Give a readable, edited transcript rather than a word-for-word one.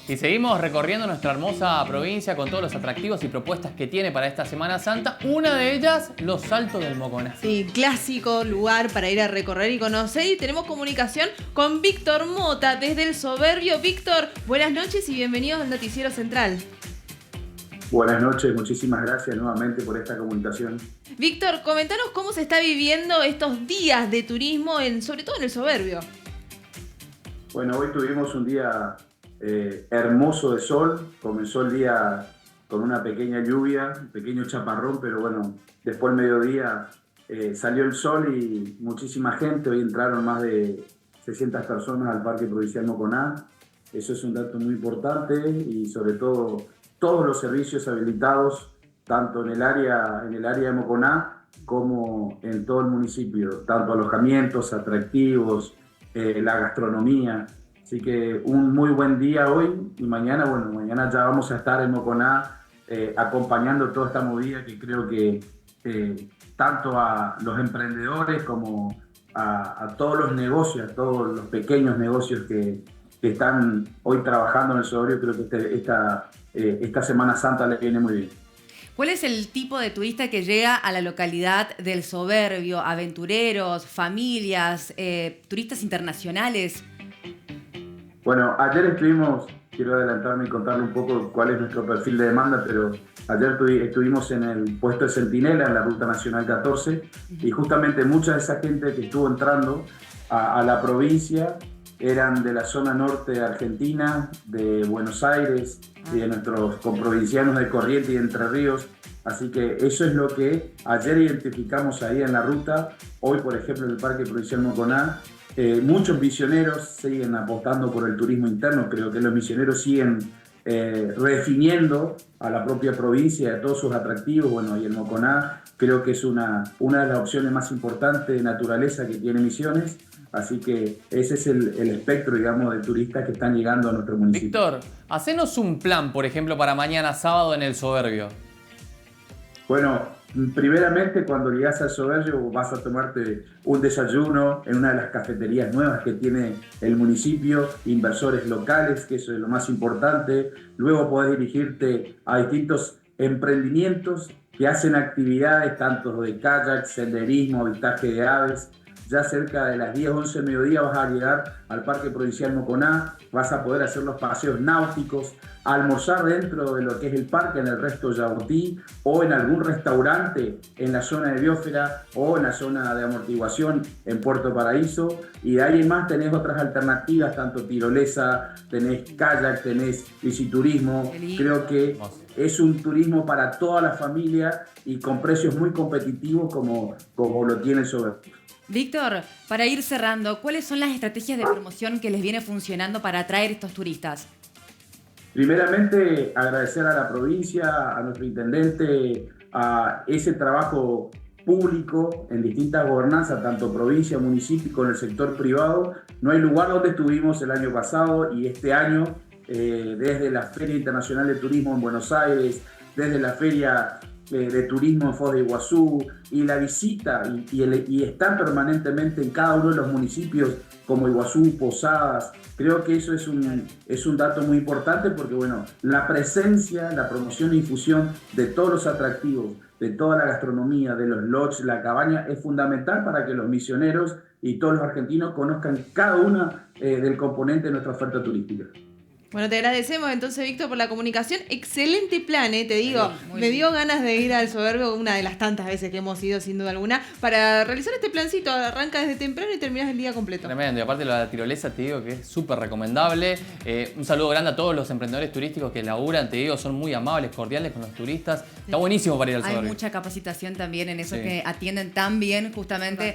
Y seguimos recorriendo nuestra hermosa provincia con todos los atractivos y propuestas que tiene para esta Semana Santa. Una de ellas, los Saltos del Moconá. Sí, clásico lugar para ir a recorrer y conocer. Y tenemos comunicación con Víctor Mota desde El Soberbio. Víctor, buenas noches y bienvenidos al Noticiero Central. Buenas noches, muchísimas gracias nuevamente por esta comunicación. Víctor, comentanos cómo se está viviendo estos días de turismo, sobre todo en El Soberbio. Bueno, hoy tuvimos un día hermoso de sol. Comenzó el día con una pequeña lluvia, un pequeño chaparrón, pero bueno, después del mediodía salió el sol y muchísima gente. Hoy entraron más de 600 personas al Parque Provincial Moconá. Eso es un dato muy importante y sobre todo todos los servicios habilitados, tanto en el área de Moconá como en todo el municipio, tanto alojamientos, atractivos, la gastronomía. Así que un muy buen día hoy y mañana, bueno, mañana ya vamos a estar en Moconá acompañando toda esta movida que creo que tanto a los emprendedores como a todos los negocios, a todos los pequeños negocios que están hoy trabajando en El Soberbio, creo que esta Semana Santa les viene muy bien. ¿Cuál es el tipo de turista que llega a la localidad del Soberbio? ¿Aventureros, familias, turistas internacionales? Bueno, ayer quiero adelantarme y contarle un poco cuál es nuestro perfil de demanda, pero ayer estuvimos en el puesto de Centinela, en la Ruta Nacional 14, y justamente mucha de esa gente que estuvo entrando a la provincia eran de la zona norte de Argentina, de Buenos Aires y de nuestros comprovincianos de Corrientes y de Entre Ríos. Así que eso es lo que ayer identificamos ahí en la ruta. Hoy, por ejemplo, en el Parque Provincial Moconá, muchos misioneros siguen apostando por el turismo interno. Creo que los misioneros siguen redefiniendo a la propia provincia y a todos sus atractivos. Bueno, y el Moconá creo que es una de las opciones más importantes de naturaleza que tiene Misiones. Así que ese es el espectro, digamos, de turistas que están llegando a nuestro municipio. Víctor, hacenos un plan, por ejemplo, para mañana sábado en El Soberbio. Bueno, primeramente cuando llegas al Soberbio vas a tomarte un desayuno en una de las cafeterías nuevas que tiene el municipio, inversores locales, que eso es lo más importante. Luego podés dirigirte a distintos emprendimientos que hacen actividades tanto de kayak, senderismo, avistaje de aves. Ya cerca de las 10, 11 del mediodía vas a llegar al Parque Provincial Moconá, vas a poder hacer los paseos náuticos, almorzar dentro de lo que es el parque, en el Resto Yautí, o en algún restaurante en la zona de Biosfera o en la zona de amortiguación en Puerto Paraíso. Y de ahí en más tenés otras alternativas, tanto tirolesa, tenés kayak, tenés biciturismo. Creo que es un turismo para toda la familia y con precios muy competitivos como lo tiene el Soberbio. Víctor, para ir cerrando, ¿cuáles son las estrategias de promoción que les viene funcionando para atraer estos turistas? Primeramente, agradecer a la provincia, a nuestro intendente, a ese trabajo público en distintas gobernanzas, tanto provincia, municipio y con el sector privado. No hay lugar donde estuvimos el año pasado y este año, desde la Feria Internacional de Turismo en Buenos Aires, desde la Feria de Turismo en Foz de Iguazú y la visita y estar permanentemente en cada uno de los municipios como Iguazú, Posadas. Creo que eso es un dato muy importante porque bueno, la presencia, la promoción y difusión de todos los atractivos, de toda la gastronomía, de los lodges, la cabaña, es fundamental para que los misioneros y todos los argentinos conozcan cada una del componente de nuestra oferta turística. Bueno, te agradecemos entonces, Víctor, por la comunicación. Excelente plan, te digo. Me dio ganas de ir al Soberbio una de las tantas veces que hemos ido, sin duda alguna, para realizar este plancito. Arranca desde temprano y terminas el día completo. Tremendo. Y aparte la tirolesa, te digo que es súper recomendable. Un saludo grande a todos los emprendedores turísticos que laburan, te digo, son muy amables, cordiales con los turistas. Está buenísimo para ir al Soberbio. Hay mucha capacitación también en eso, que atienden tan bien justamente